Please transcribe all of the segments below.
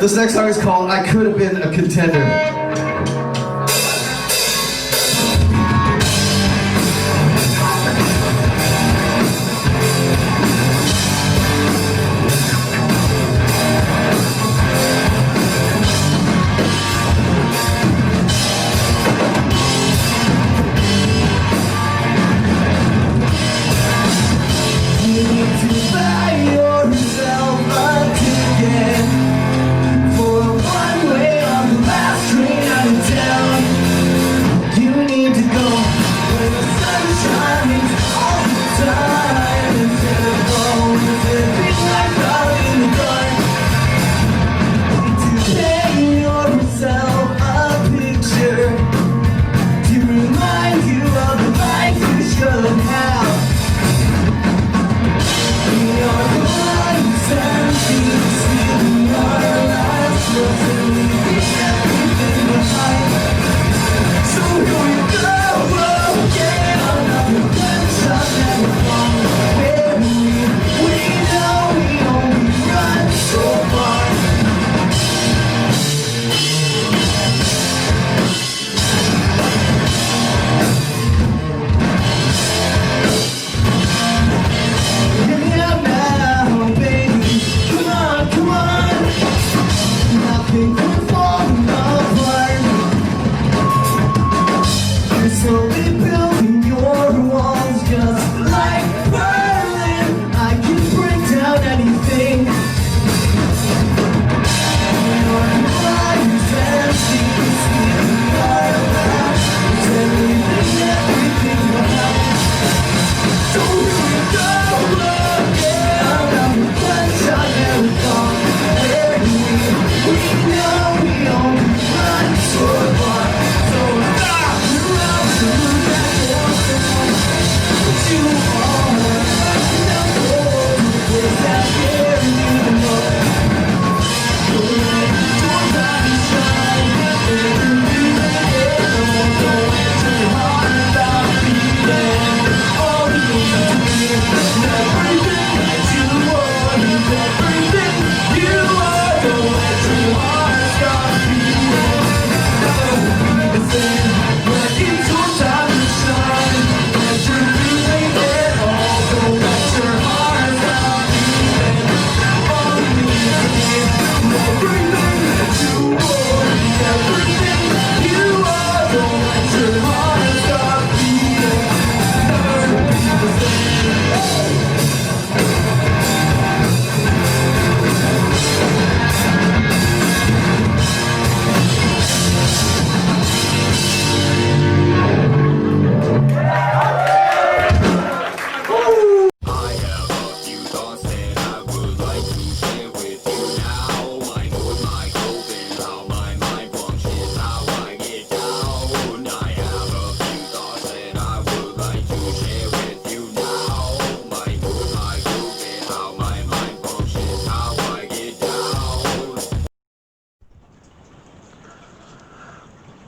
This next song is called I Could Have Been a Contender.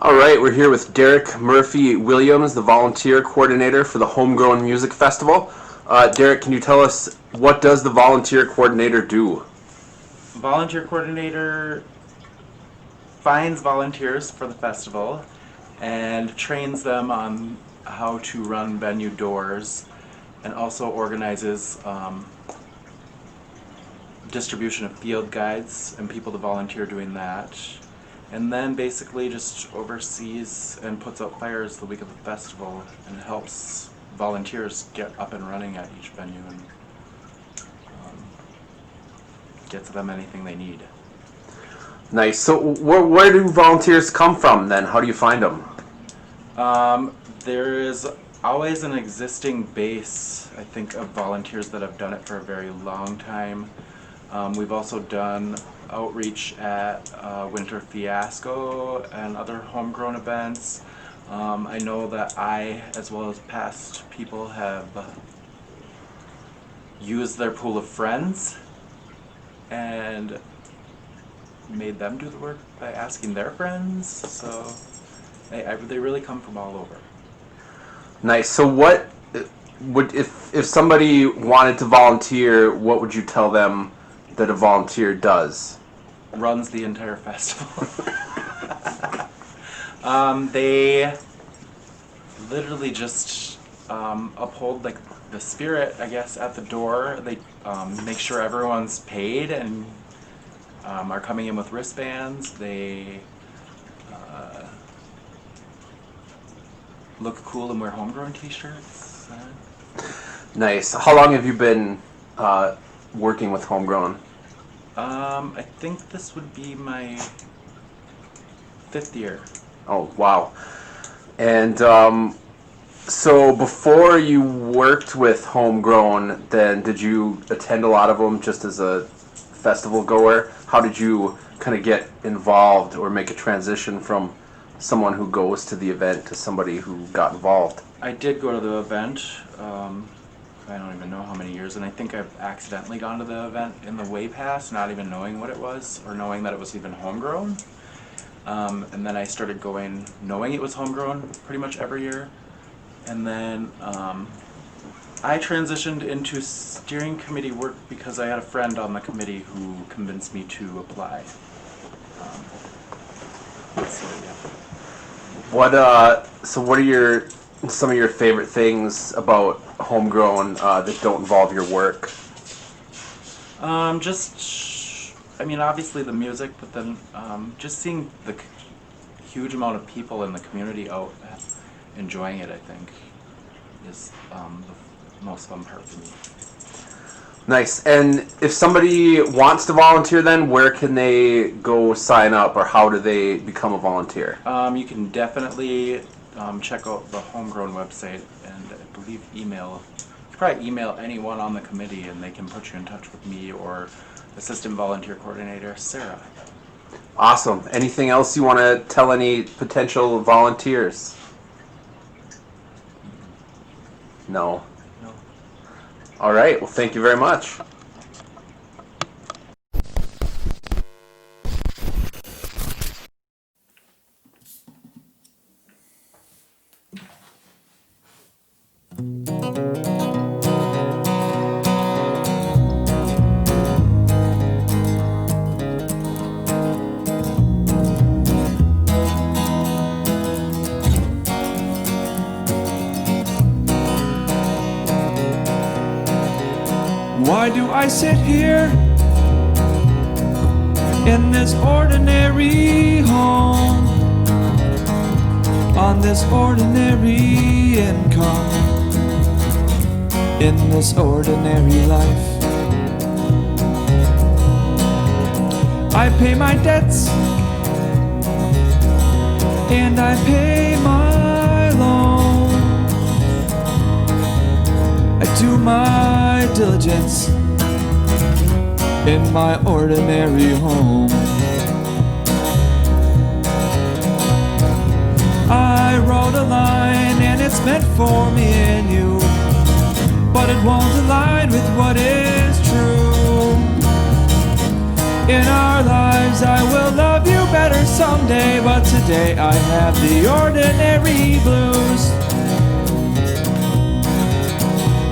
Alright, we're here with Derek Murphy Williams, the volunteer coordinator for the Homegrown Music Festival. Derek, can you tell us, what does the volunteer coordinator do? Volunteer coordinator finds volunteers for the festival and trains them on how to run venue doors, and also organizes distribution of field guides and people to volunteer doing that. And then basically just oversees and puts out fires the week of the festival and helps volunteers get up and running at each venue and gets them anything they need. Nice. So where do volunteers come from then? How do you find them? There is always an existing base, I think, of volunteers that have done it for a very long time. We've also done outreach at Winter Fiasco and other homegrown events. I know that I, as well as past people, have used their pool of friends and made them do the work by asking their friends. So they really come from all over. Nice. So what would, if somebody wanted to volunteer, what would you tell them that a volunteer does? runs the entire festival. They literally just uphold like the spirit, I guess, at the door. They make sure everyone's paid and are coming in with wristbands. They look cool and wear homegrown t-shirts. Nice. How long have you been working with Homegrown? I think this would be my 5th year. Oh, wow. And so before you worked with Homegrown, then did you attend a lot of them just as a festival goer? How did you kind of get involved or make a transition from someone who goes to the event to somebody who got involved? I did go to the event. I don't even know how many years, and I think I've accidentally gone to the event in the way past, not even knowing what it was or knowing that it was even homegrown. And then I started going knowing it was homegrown pretty much every year. And then I transitioned into steering committee work because I had a friend on the committee who convinced me to apply. So yeah. What are some of your favorite things about Homegrown that don't involve your work? I mean, obviously the music, but then just seeing the huge amount of people in the community out enjoying it, I think, is the most fun part for me. Nice. And if somebody wants to volunteer, then where can they go sign up, or how do they become a volunteer? You can definitely check out the Homegrown website, and I believe email. You can probably email anyone on the committee, and they can put you in touch with me or Assistant Volunteer Coordinator Sarah. Awesome. Anything else you want to tell any potential volunteers? No. No. All right. Well, thank you very much. Why do I sit here in this ordinary home, on this ordinary income, in this ordinary life? I pay my debts and I pay my loan. I do my diligence in my ordinary home. I wrote a line and it's meant for me and you, but it won't align with what is true. In our lives I will love you better someday, but today I have the ordinary blues.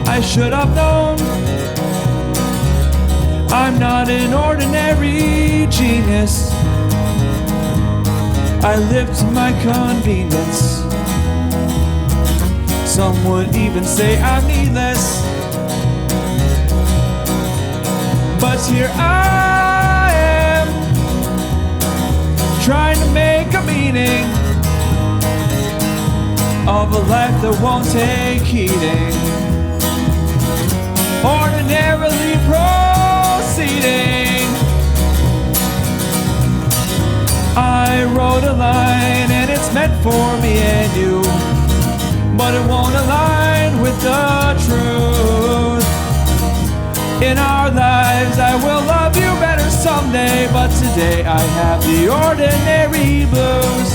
I should have known I'm not an ordinary genius. I live to my convenience. Some would even say I'm needless, but here I am, trying to make a meaning of a life that won't take heeding. Ordinarily proceeding. I wrote a line and it's meant for me and you, but it won't align with the truth. In our lives I will love you better someday, but today I have the ordinary blues.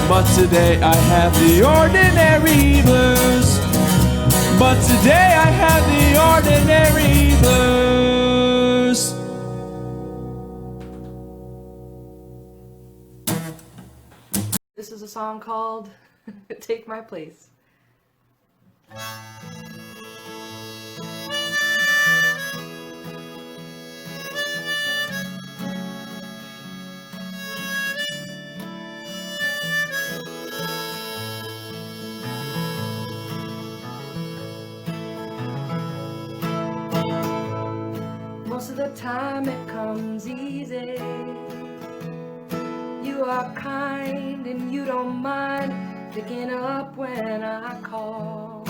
But today I have the ordinary blues. But today I have the ordinary blues. This is a song called Take My Place. the time it comes easy. You are kind and you don't mind picking up when I call.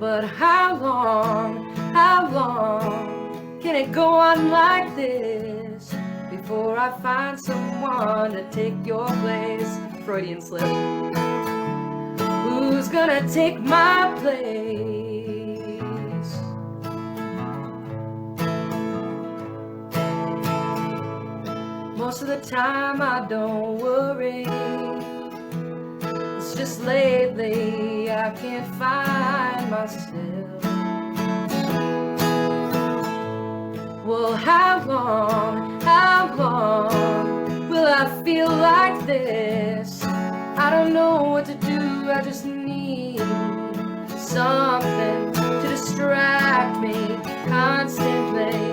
But how long can it go on like this before I find someone to take your place? Freudian slip. Who's gonna take my place? Most of the time I don't worry. It's just lately I can't find myself. Well, how long will I feel like this? I don't know what to do, I just need something to distract me constantly.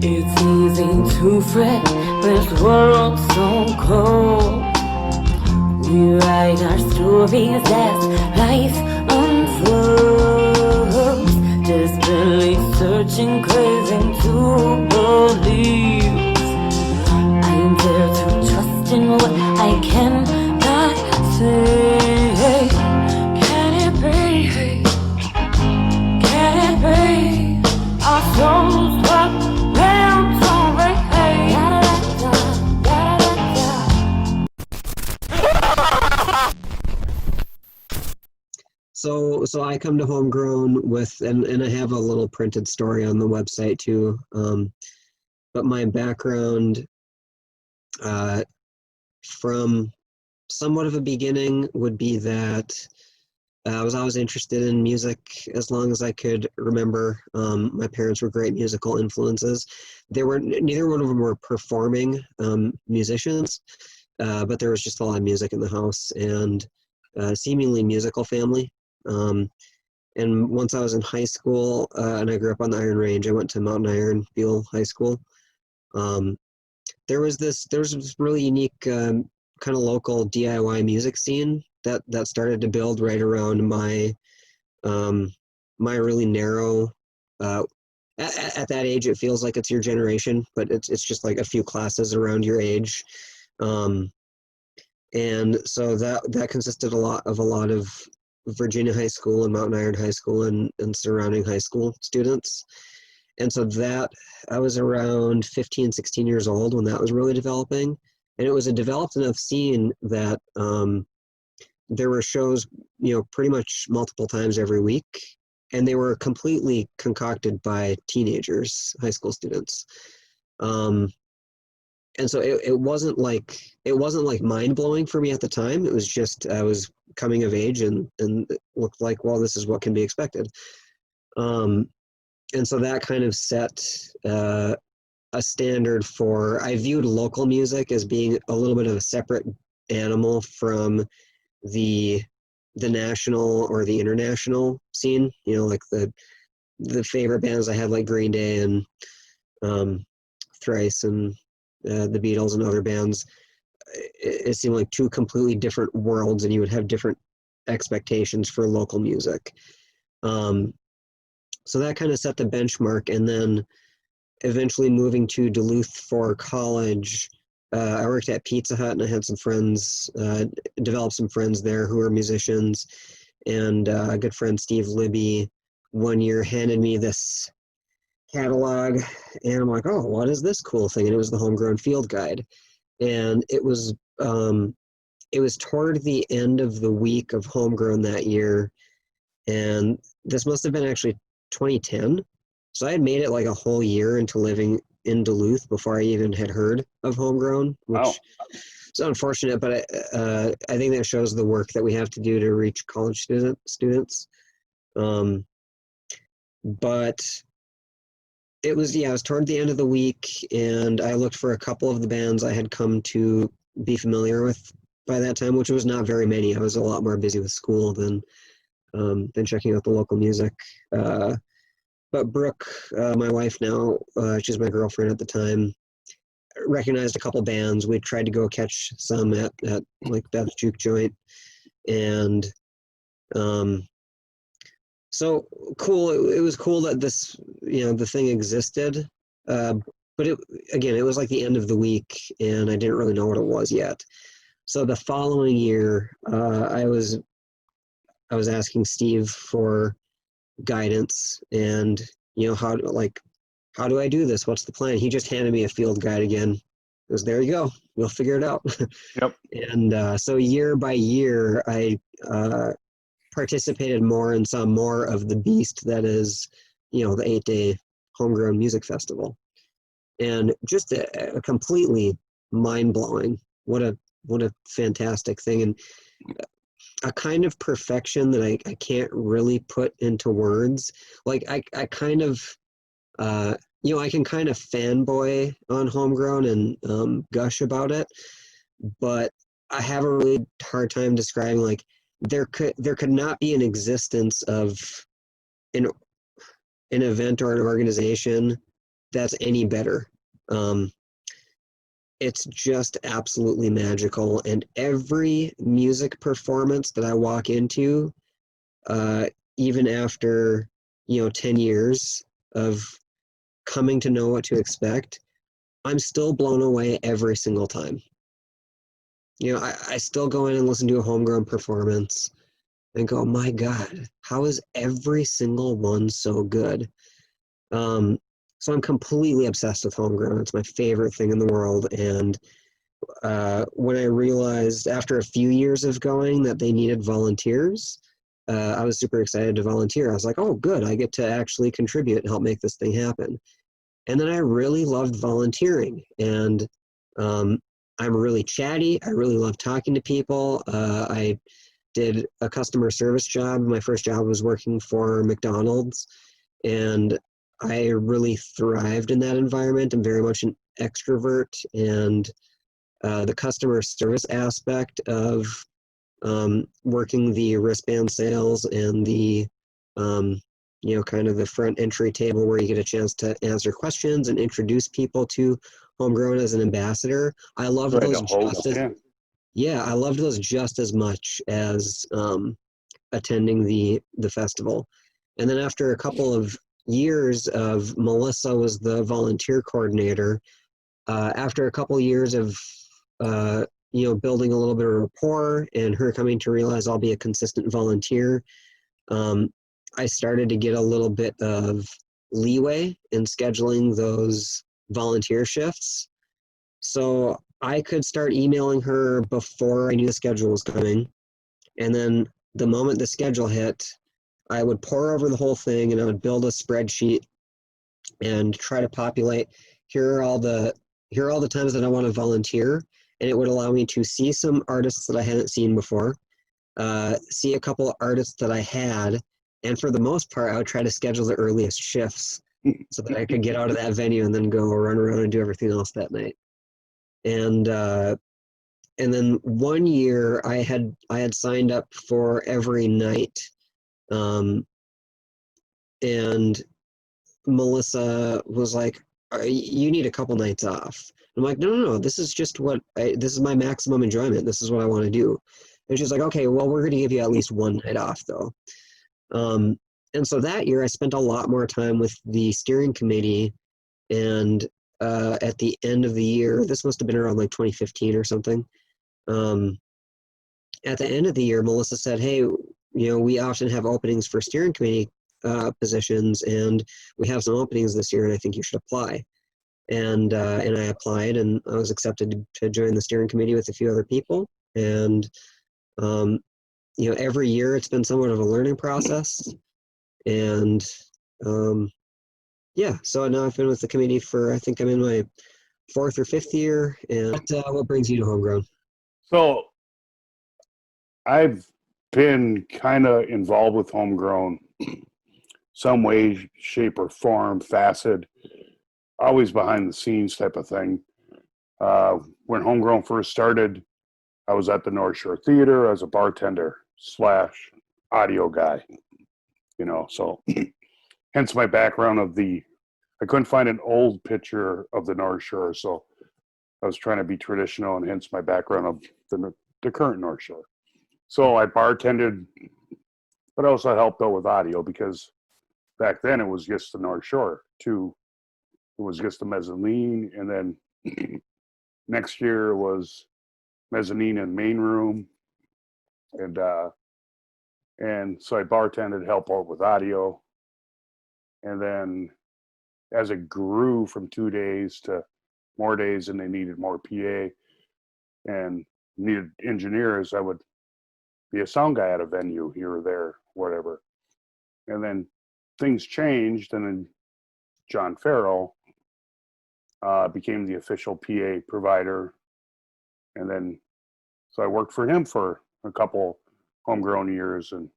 It's easy to fret this world so cold. We write our stories as life unfolds, desperately searching, craving to believe. I dare to trust in what I cannot say. Can it be? Can it be? Our souls were meant to So I come to Homegrown with, and I have a little printed story on the website too. But my background from somewhat of a beginning would be that I was always interested in music as long as I could remember. My parents were great musical influences. Neither one of them were performing musicians, but there was just a lot of music in the house and seemingly musical family. And once I was in high school, and I grew up on the Iron Range, I went to Mountain Iron Beale High School. There was this really unique kind of local DIY music scene that started to build right around my my really narrow. At that age, it feels like it's your generation, but it's just like a few classes around your age. And so that consisted a lot of Virginia High School and Mountain Iron High School and surrounding high school students. And so that I was around 15, 16 years old when that was really developing. And it was a developed enough scene that there were shows, pretty much multiple times every week. And they were completely concocted by teenagers, high school students. And so it wasn't like mind blowing for me at the time. It was just I was coming of age and it looked like, well, this is what can be expected. And so that kind of set a standard for. I viewed local music as being a little bit of a separate animal from the national or the international scene. Like the favorite bands I had, like Green Day and Thrice and the Beatles and other bands, it seemed like two completely different worlds, and you would have different expectations for local music. So that kind of set the benchmark. And then eventually moving to Duluth for college, I worked at Pizza Hut, and I had some friends, developed some friends there who were musicians. And a good friend, Steve Libby, one year handed me this catalog, and I'm like, oh, what is this cool thing? And it was the Homegrown Field Guide. And it was toward the end of the week of Homegrown that year, and this must have been actually 2010. So I had made it like a whole year into living in Duluth before I even had heard of Homegrown, which Wow. is unfortunate, but I think that shows the work that we have to do to reach college students. But it was toward the end of the week, and I looked for a couple of the bands I had come to be familiar with by that time, which was not very many. I was a lot more busy with school than checking out the local music. But Brooke, my wife now, she's my girlfriend at the time, recognized a couple bands. We tried to go catch some at like Beth's Juke Joint, and so cool. It was cool that this, the thing existed. But it was like the end of the week, and I didn't really know what it was yet. So the following year, I was asking Steve for guidance, and how do I do this? What's the plan? He just handed me a field guide again. It was, there you go, we'll figure it out. Yep. And so year by year, I participated more and saw more of the beast that is, the 8-day Homegrown Music Festival, and just a completely mind-blowing. What a fantastic thing, and a kind of perfection that I can't really put into words. Like I kind of, I can kind of fanboy on Homegrown and gush about it, but I have a really hard time describing, like, there could not be an existence of an event or an organization that's any better. It's just absolutely magical, and every music performance that I walk into, even after 10 years of coming to know what to expect, I'm still blown away every single time. I still go in and listen to a Homegrown performance and go, my God, how is every single one so good? So I'm completely obsessed with Homegrown. It's my favorite thing in the world. And when I realized after a few years of going that they needed volunteers, I was super excited to volunteer. I was like, oh, good, I get to actually contribute and help make this thing happen. And then I really loved volunteering. And I'm really chatty. I really love talking to people. I did a customer service job. My first job was working for McDonald's, and I really thrived in that environment. I'm very much an extrovert, and the customer service aspect of working the wristband sales and the kind of the front entry table where you get a chance to answer questions and introduce people to Homegrown as an ambassador. I loved Right, those the host, I loved those just as much as attending the festival. And then after a couple of years of, Melissa was the volunteer coordinator. After a couple of years of building a little bit of rapport and her coming to realize I'll be a consistent volunteer, I started to get a little bit of leeway in scheduling those volunteer shifts. So I could start emailing her before I knew the schedule was coming. And then the moment the schedule hit, I would pour over the whole thing, and I would build a spreadsheet and try to populate, here are all the times that I want to volunteer. And it would allow me to see some artists that I hadn't seen before, see a couple of artists that I had, and for the most part, I would try to schedule the earliest shifts so that I could get out of that venue and then go run around and do everything else that night. And then one year I had signed up for every night, and Melissa was like, you need a couple nights off. I'm like, no, this is just this is my maximum enjoyment. This is what I want to do. And she's like, okay, well, we're going to give you at least one night off, though. And so that year I spent a lot more time with the steering committee, and at the end of the year, this must have been around like 2015 or something. At the end of the year, Melissa said, hey, we often have openings for steering committee positions, and we have some openings this year, and I think you should apply. And I applied, and I was accepted to join the steering committee with a few other people. And every year it's been somewhat of a learning process. And Yeah, so now I've been with the committee for, I think I'm in my 4th or 5th year. And what brings you to Homegrown? So I've been kind of involved with Homegrown some way, shape, or form, facet, always behind the scenes type of thing. When Homegrown first started, I was at the North Shore Theater as a bartender slash audio guy, so hence my background I couldn't find an old picture of the North Shore, so I was trying to be traditional, and hence my background of the current North Shore. So I bartended, but I also helped out with audio because back then it was just the North Shore. It was just the mezzanine, and then next year was mezzanine and main room, and so I bartended, help out with audio, and then as it grew from 2 days to more days, and they needed more PA and needed engineers, I would be a sound guy at a venue here or there, whatever. And then things changed, and then John Farrell became the official PA provider. And then, so I worked for him for a couple Homegrown years and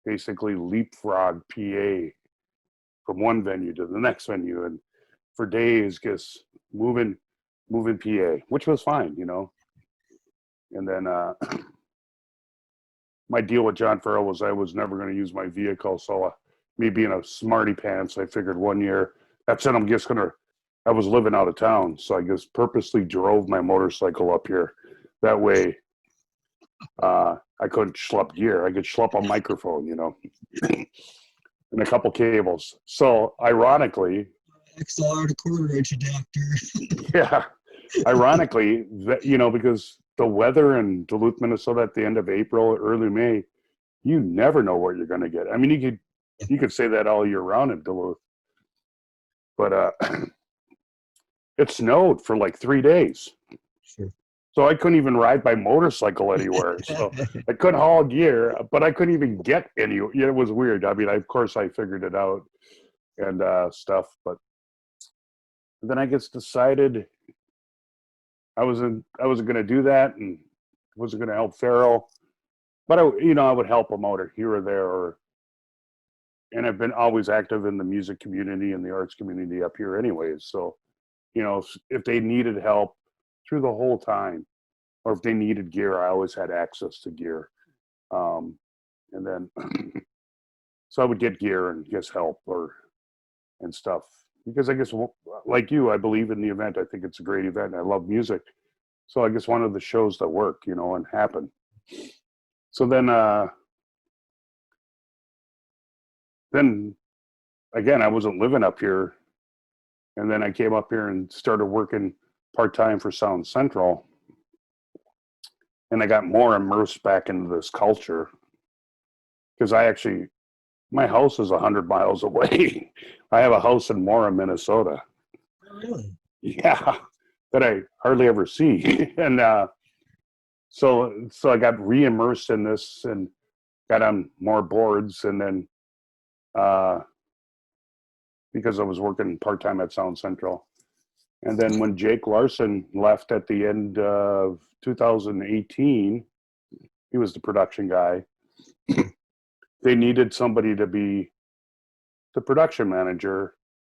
basically leapfrog PA from one venue to the next venue, and for days just moving PA, which was fine, And then my deal with John Farrell was I was never going to use my vehicle, so me being a smarty pants, I figured one year, that's it, I was living out of town, so I just purposely drove my motorcycle up here. That way, I couldn't schlep gear. I could schlep a microphone, and a couple cables. So ironically, XLR to quarter inch adapter. yeah, ironically, because the weather in Duluth, Minnesota at the end of April, early May, you never know what you're going to get. I mean, you could say that all year round in Duluth, but it snowed for like 3 days. Sure. So I couldn't even ride my motorcycle anywhere. So I couldn't haul gear, but I couldn't even get anywhere. Yeah, it was weird. I mean, of course I figured it out and stuff, but then I just decided I wasn't going to do that, and wasn't going to help Farrell, but I would help him out here or there, and I've been always active in the music community and the arts community up here anyways. So, if they needed help through the whole time, or if they needed gear, I always had access to gear. And then, so I would get gear and just help and stuff. Because I guess, like you, I believe in the event. I think it's a great event. I love music. So I guess one of the shows that work, and happen. So then again, I wasn't living up here. And then I came up here and started working part-time for Sound Central. And I got more immersed back into this culture. Because my house is 100 miles away. I have a house in Mora, Minnesota. Oh, really? Yeah, that I hardly ever see. And so I got re-immersed in this and got on more boards. And then because I was working part-time at Sound Central. And then when Jake Larson left at the end of 2018, he was the production guy. They needed somebody to be the production manager.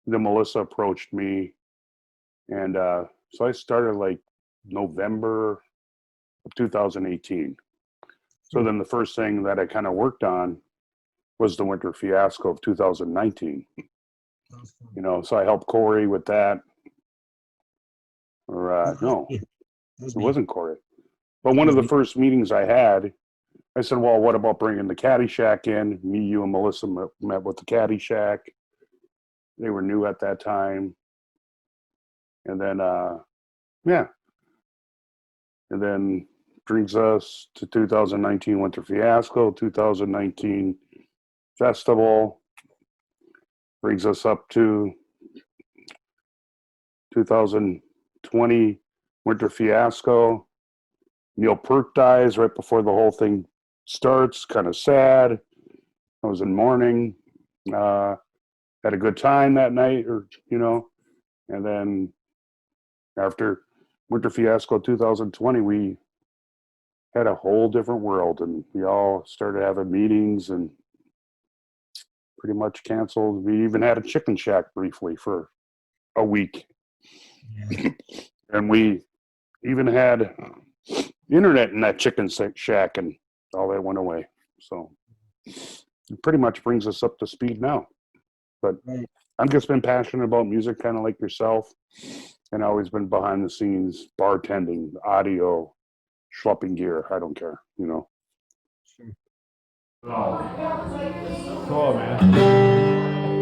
Then Melissa approached me, and so I started like November of 2018. So then the first thing that I kind of worked on was the Winter Fiasco of 2019. So I helped Cory with that. Or no, it wasn't Cory. But one of the first meetings I had, I said, well, what about bringing the Caddyshack in? Me, you, and Melissa met with the Caddyshack. They were new at that time. And then, And then brings us to 2019 Winter Fiasco, 2019 Festival. Brings us up to 2020 Winter Fiasco. Neil Peart dies right before the whole thing starts. Kind of sad. I was in mourning. had a good time that night, or and then after Winter Fiasco 2020, we had a whole different world, and we all started having meetings and pretty much canceled. We even had a chicken shack briefly for a week. Yeah. And we even had internet in that chicken shack, and all that went away. So it pretty much brings us up to speed now. But Right. I've just been passionate about music, kind of like yourself, and always been behind the scenes, bartending, audio, schlepping gear. I don't care, Sure. Cool, man.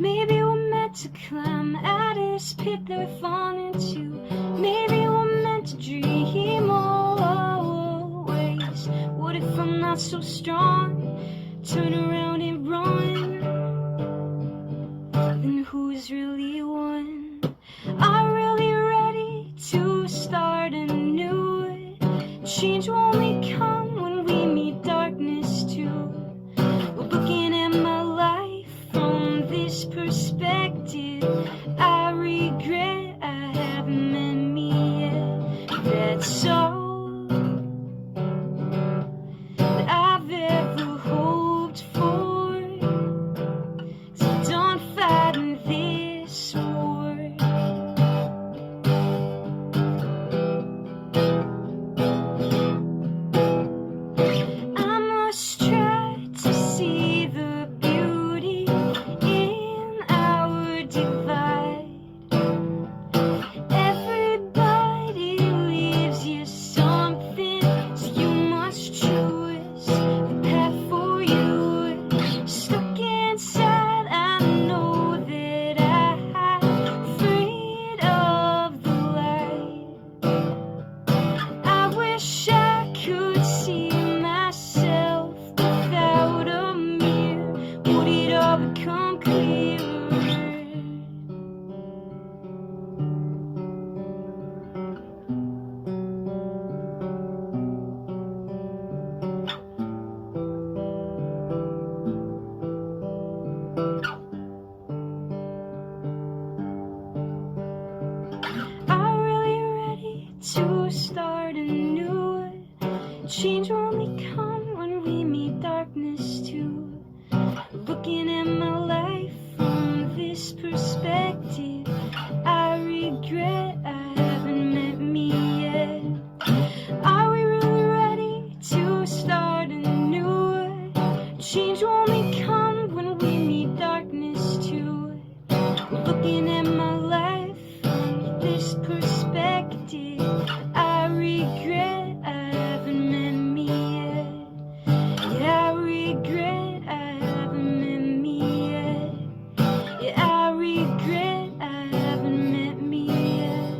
Maybe we're meant to climb out of this pit that we're falling into. Maybe we're meant to dream always. What if I'm not so strong? Turn around and run. Then who's really won? Are really ready to start anew. Change will only come when we meet darkness too. We're looking at my life from this perspective. I regret I haven't met me yet. That's all that I've ever hoped for. So don't to start anew. Change will only come when we meet darkness too. Looking at my life from this perspective, I regret I haven't met me yet. Are we really ready to start anew? Change will only come when we meet darkness too. Looking at my life from this perspective, I regret I haven't met me yet. Yeah, I regret I haven't met me yet. Yeah, I regret I haven't met me yet.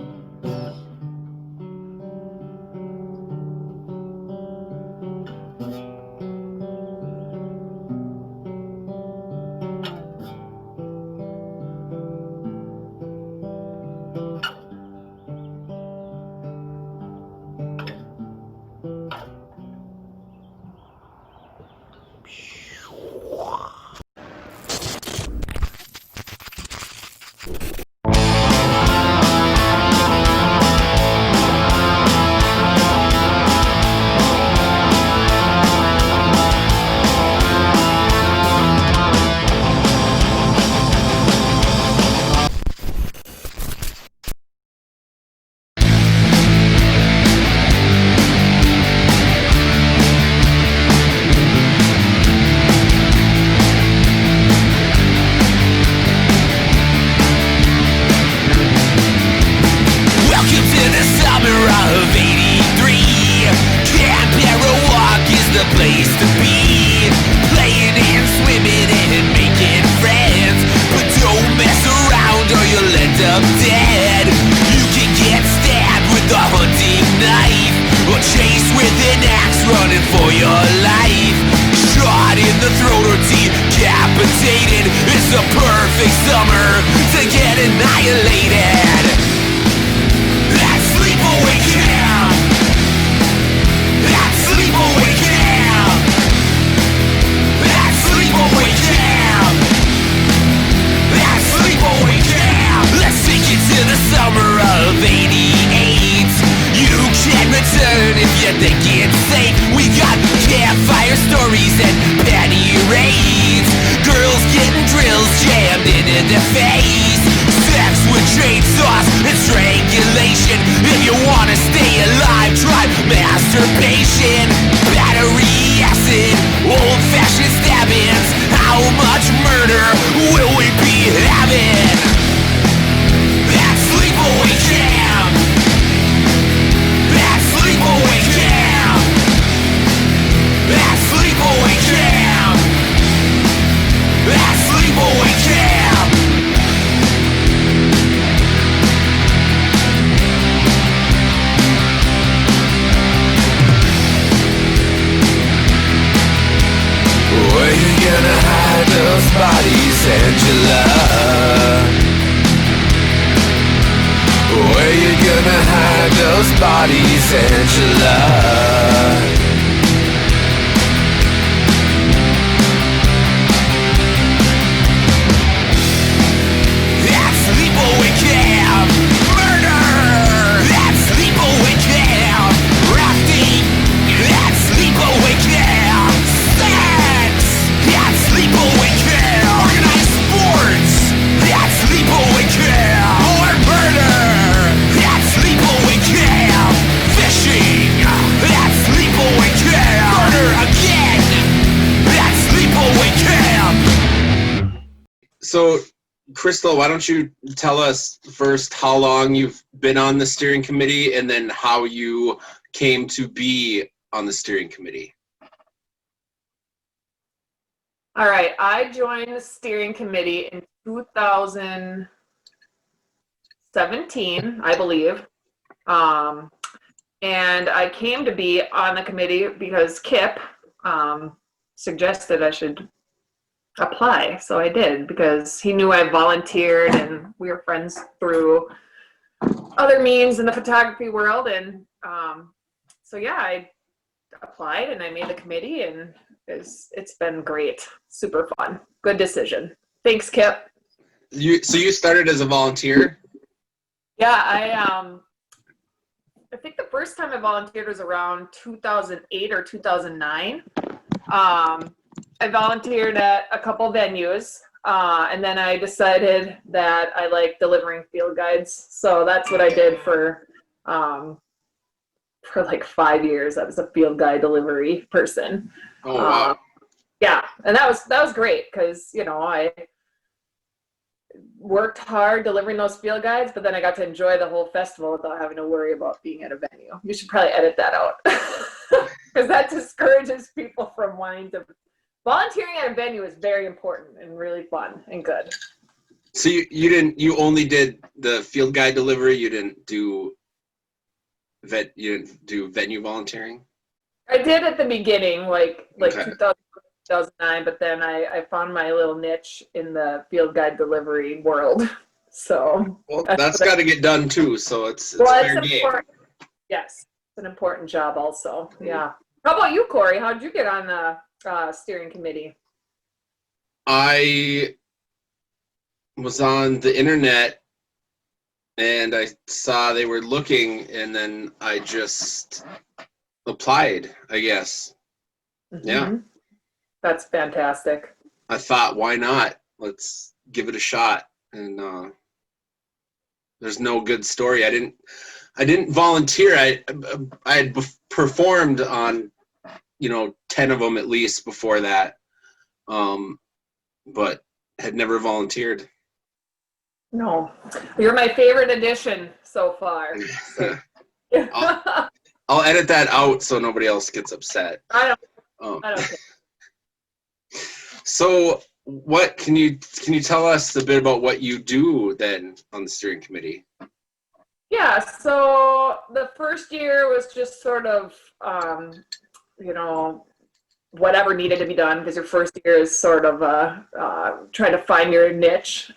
Welcome to the summer of '83. Camp Arawak is the place to be. Playing and swimming and making friends, but don't mess around or you'll end up dead. You can get stabbed with a hunting knife, or chased with an axe running for your life. Shot in the throat or decapitated. It's the perfect summer to get annihilated. At sleepaway camp. At sleepaway camp. At sleepaway camp. At sleepaway camp. Let's take it to the summer of '88. You can return if you think it's safe. We got campfire stories and penny raids. Girls getting drills jammed into the face. Sex with chainsaws and strangulation. If you wanna stay alive, try masturbation. Battery acid, old-fashioned stabbings. How much murder will we be having? At sleepaway camp. At sleepaway camp. At sleepaway camp. At sleepaway camp. Where you gonna hide those bodies, Angela? Where you gonna hide those bodies, Angela? At sleepaway camp. Murder. At sleepaway camp. Rafting. At sleepaway camp. Sex. At sleepaway camp. Organized sports. At sleepaway camp. More murder. At sleepaway camp. Fishing. At sleepaway camp. Murder again. At sleepaway camp. So, Crystal, why don't you tell us first how long you've been on the steering committee and then how you came to be on the steering committee? All right, I joined the steering committee in 2017, I believe. And I came to be on the committee because Kip suggested I should apply. So I did, because he knew I volunteered and we were friends through other means in the photography world. And so yeah, I applied and I made the committee, and it's been great. Super fun. Good decision. Thanks, Kip. So you started as a volunteer? Yeah, I think the first time I volunteered was around 2008 or 2009. I volunteered at a couple venues, and then I decided that I like delivering field guides. So that's what I did for like 5 years. I was a field guide delivery person. Oh wow. Yeah, and that was great because I worked hard delivering those field guides, but then I got to enjoy the whole festival without having to worry about being at a venue. You should probably edit that out because that discourages people from wanting to. Volunteering at a venue is very important and really fun and good. So you only did the field guide delivery. You didn't do venue volunteering? I did at the beginning, like Okay. 2009, but then I found my little niche in the field guide delivery world. So Well, that's got to get done too. So it's fair game. important. Yes, it's an important job also. Yeah. How about you, Cory? How did you get on the steering committee? I was on the internet and I saw they were looking, and then I just applied, I guess. Yeah. That's fantastic. I thought, why not? Let's give it a shot. And there's no good story. I didn't volunteer. I had performed on 10 of them at least before that, but had never volunteered. No, you're my favorite addition so far. So. I'll edit that out so nobody else gets upset. I don't care. So what can you tell us a bit about what you do then on the steering committee? Yeah, so the first year was just sort of whatever needed to be done, because your first year is sort of trying to find your niche.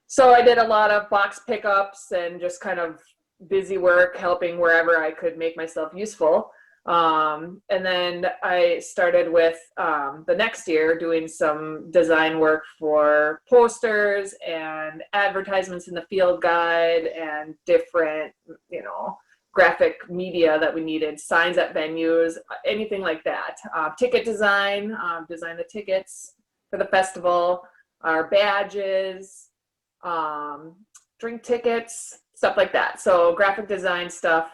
So I did a lot of box pickups and just kind of busy work, helping wherever I could make myself useful. And then I started with the next year doing some design work for posters and advertisements in the field guide and different, graphic media that we needed, signs at venues, anything like that. Ticket design, design the tickets for the festival, our badges, drink tickets, stuff like that. So graphic design stuff,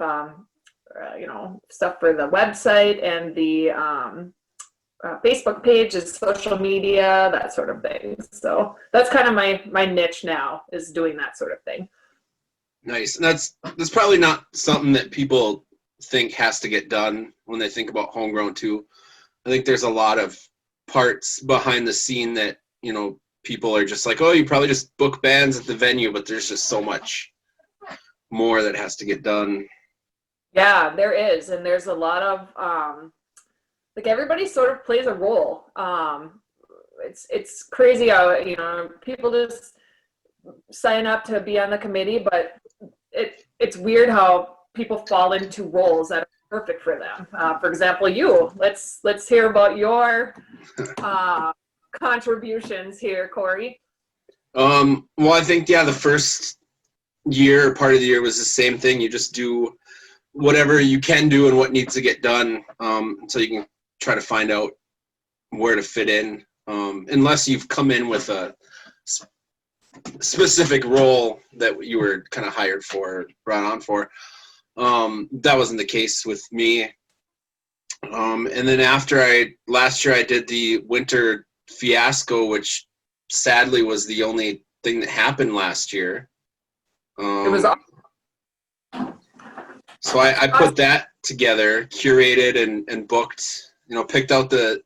stuff for the website and the Facebook page, is social media, that sort of thing. So that's kind of my niche now, is doing that sort of thing. Nice. And that's probably not something that people think has to get done when they think about homegrown too. I think there's a lot of parts behind the scene that, people are just like, oh, you probably just book bands at the venue, but there's just so much more that has to get done. Yeah, there is. And there's a lot of, everybody sort of plays a role. It's crazy how, people just sign up to be on the committee, but it's weird how people fall into roles that are perfect for them. For example, let's hear about your contributions here, Cory. Well, I think, the first part of the year was the same thing. You just do whatever you can do and what needs to get done, so you can try to find out where to fit in, unless you've come in with a specific role that you were kind of hired for, brought on for. That wasn't the case with me. And then last year I did the Winter Fiasco, which sadly was the only thing that happened last year. It was awesome. So I put that together, curated and booked, picked out the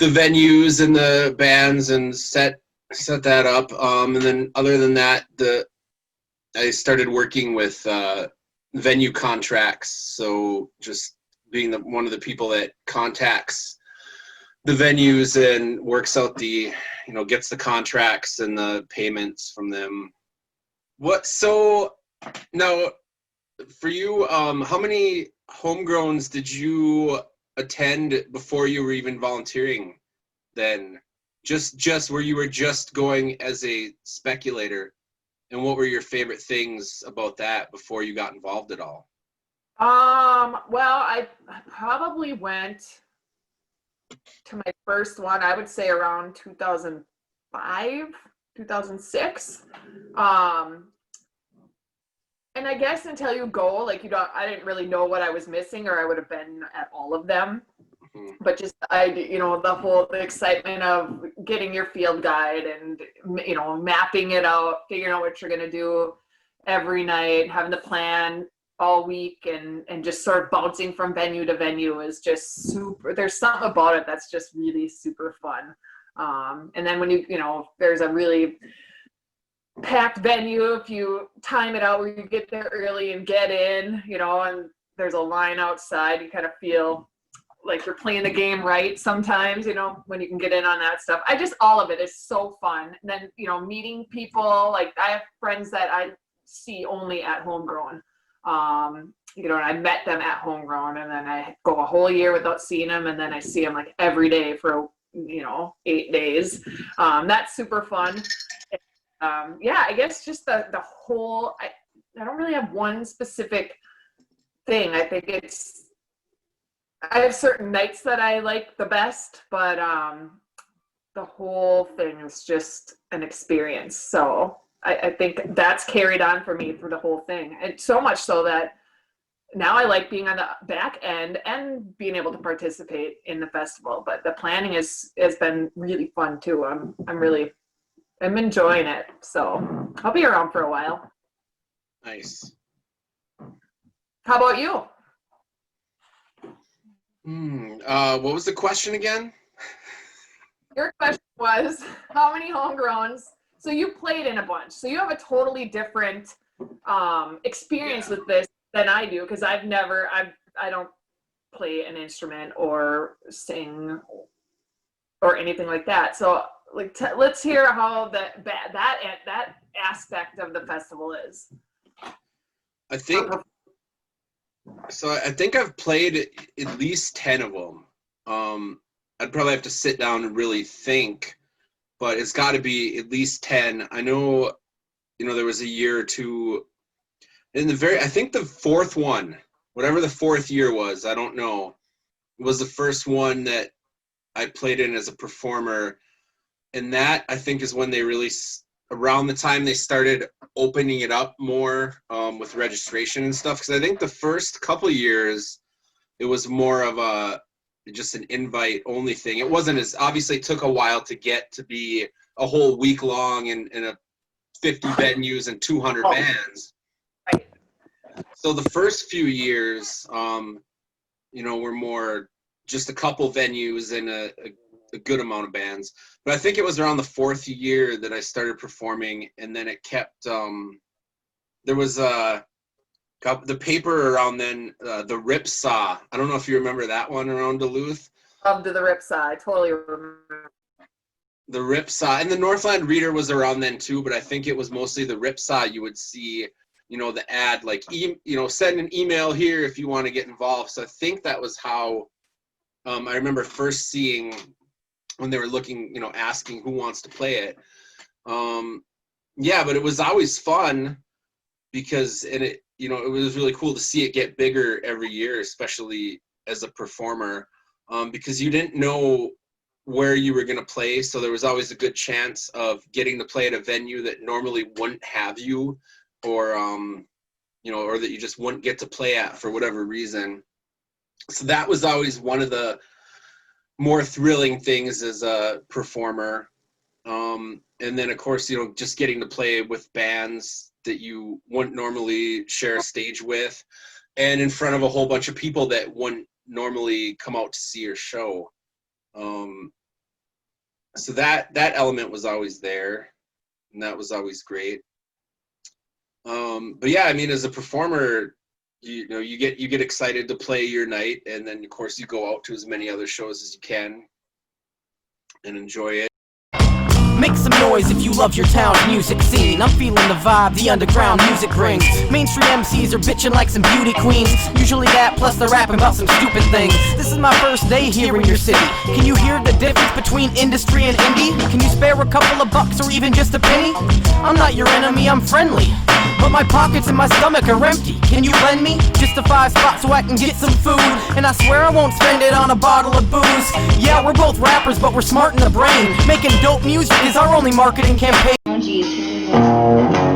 venues and the bands and set that up. And then other than that, I started working with venue contracts. So just being one of the people that contacts the venues and works out gets the contracts and the payments from them. So now for you, how many homegrowns did you attend before you were even volunteering then? Just where you were just going as a speculator? And what were your favorite things about that before you got involved at all? Well, I probably went to my first one, I would say around 2005, 2006. And I guess until you go, like, I didn't really know what I was missing, or I would have been at all of them. But just, the excitement of getting your field guide and, mapping it out, figuring out what you're going to do every night, having the plan all week, and just sort of bouncing from venue to venue is just super. There's something about it that's just really super fun. And then when there's a really packed venue, if you time it out where you get there early and get in, and there's a line outside, you kind of feel like you're playing the game right sometimes, when you can get in on that stuff. All of it is so fun. And then, meeting people, like I have friends that I see only at Homegrown. And I met them at Homegrown, and then I go a whole year without seeing them, and then I see them like every day for 8 days. That's super fun. I guess just the whole, I don't really have one specific thing. I think I have certain nights that I like the best, but the whole thing is just an experience. So I think that's carried on for me through the whole thing. And so much so that now I like being on the back end and being able to participate in the festival. But the planning has been really fun too. I'm enjoying it. So I'll be around for a while. Nice. How about you? What was the question again? Your question was, how many homegrowns? So you played in a bunch. So you have a totally different experience with this than I do, because I don't play an instrument or sing or anything like that. So let's hear how that aspect of the festival is. I think I've played at least 10 of them. I'd probably have to sit down and really think, but it's got to be at least 10. I know, there was a year or two I think the fourth one, whatever the fourth year was, I don't know, was the first one that I played in as a performer. And that, I think, is when they really, around the time they started opening it up more with registration and stuff. Because I think the first couple of years, it was more of just an invite only thing. It wasn't obviously it took a while to get to be a whole week long in a 50 venues and 200 bands. So the first few years, were more just a couple venues and a good amount of bands. But I think it was around the fourth year that I started performing, and then it kept, there was the paper around then, the Rip Saw. I don't know if you remember that one around Duluth. Loved the Rip Saw, I totally remember. The Rip Saw, and the Northland Reader was around then too, but I think it was mostly the Rip Saw. You would see, the ad, like, send an email here if you want to get involved. So I think that was how I remember first seeing when they were looking, asking who wants to play it. But it was always fun because it was really cool to see it get bigger every year, especially as a performer, because you didn't know where you were going to play. So there was always a good chance of getting to play at a venue that normally wouldn't have you, or, or that you just wouldn't get to play at for whatever reason. So that was always one of the more thrilling things as a performer. And then, of course, just getting to play with bands that you wouldn't normally share a stage with, and in front of a whole bunch of people that wouldn't normally come out to see your show. So that element was always there, and that was always great. But yeah, I mean, as a performer, you get excited to play your night, and then of course you go out to as many other shows as you can and enjoy it. Make some noise if you love your town's music scene. I'm feeling the vibe the underground music brings. Mainstream MCs are bitching like some beauty queens. Usually that, plus they're rapping about some stupid things. This is my first day here in your city. Can you hear the difference between industry and indie? Can you spare a couple of bucks or even just a penny? I'm not your enemy, I'm friendly, but my pockets and my stomach are empty. Can you lend me just a 5 spot so I can get some food? And I swear I won't spend it on a bottle of booze. Yeah, we're both rappers, but we're smart in the brain. Making dope music is our only marketing campaign. Alright.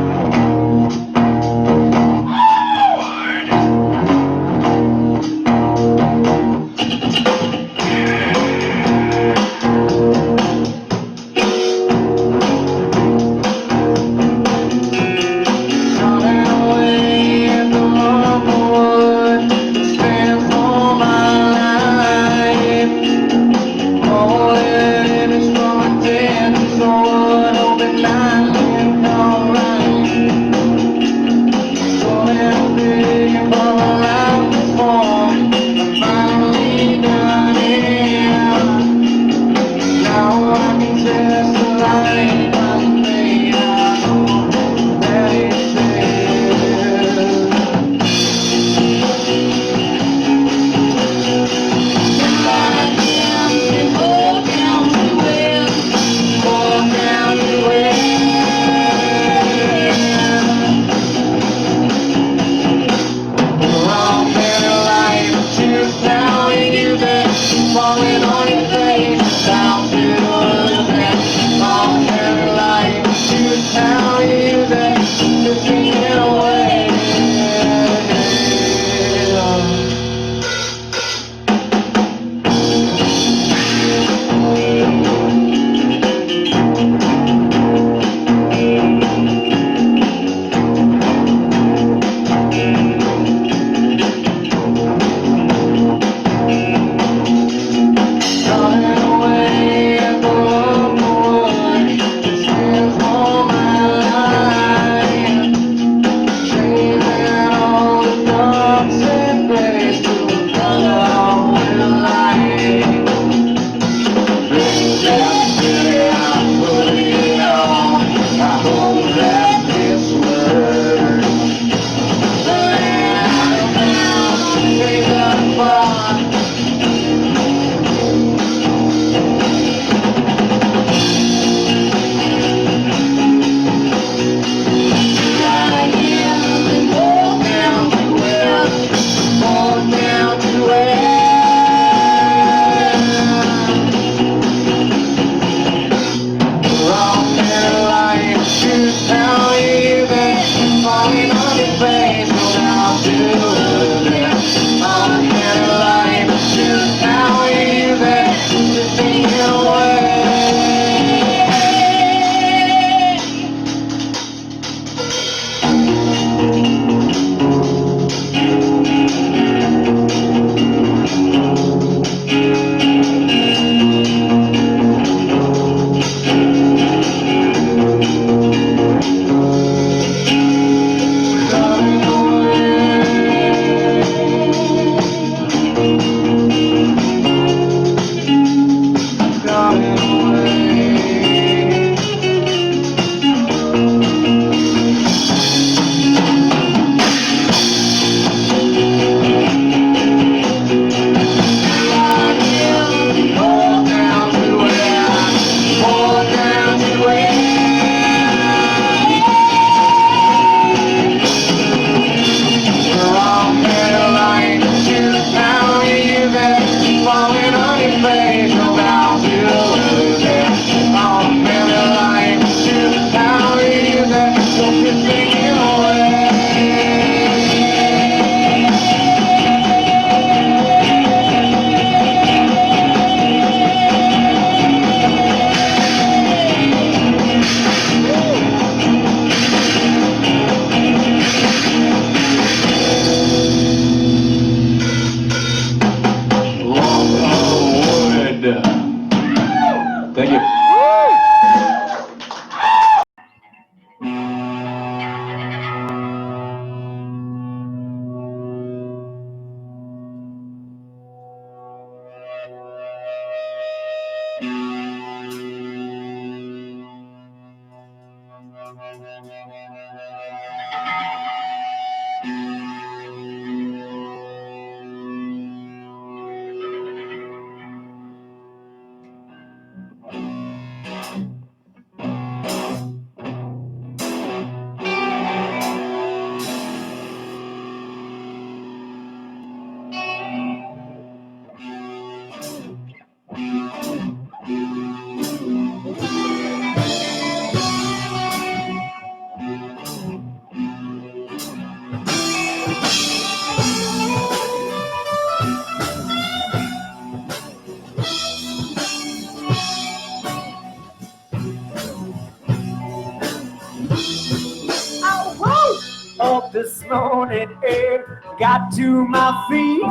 this morning and got to my feet.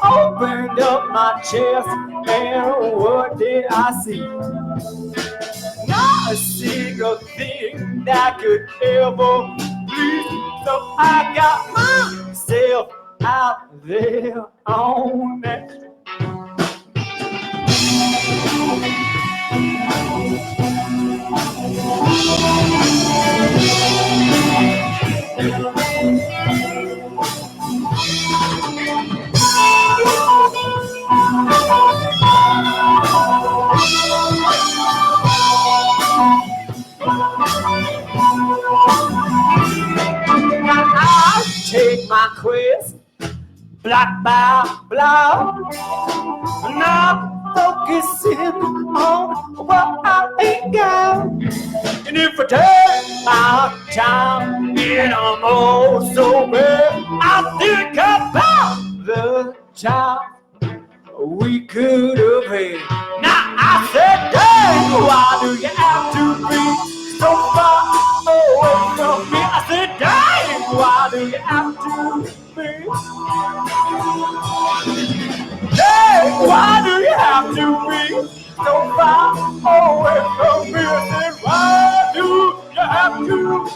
Opened up my chest and what did I see? Not a single thing that could ever please. So I got myself out there on that street. I take my quest block by block, not focusing on what I ain't got. And if I take my time and I'm all so bad, I think about the time we could have had. Now I said, dang, why do you have to be so far away from me? I said, dang, why do you have to be? Dang, why do you have to be so far away from me? I said, why do you have to be?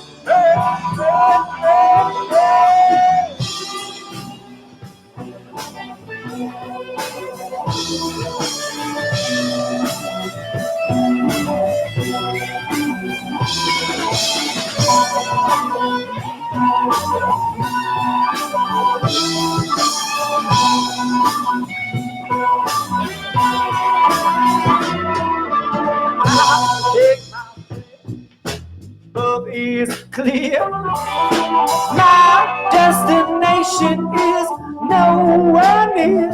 Love is clear. My destination is nowhere near.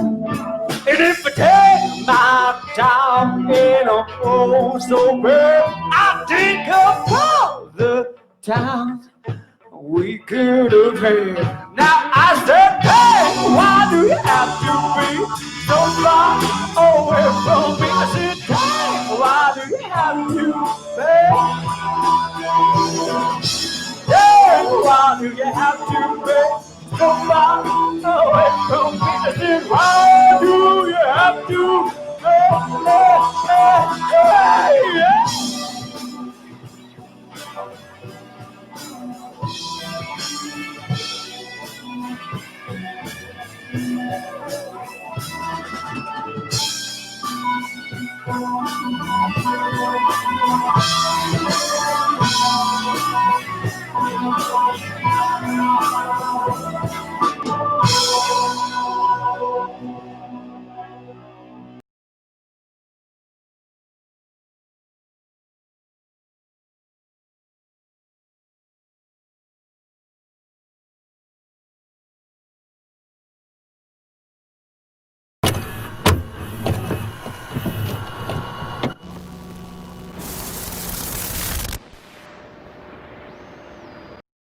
And if I take my time and I'm oh so bad, I think of all the times we could have had. Now I said, hey, why do you have to be so far away from me? I said, hey, why do you have to be? Hey, why do you have to be so far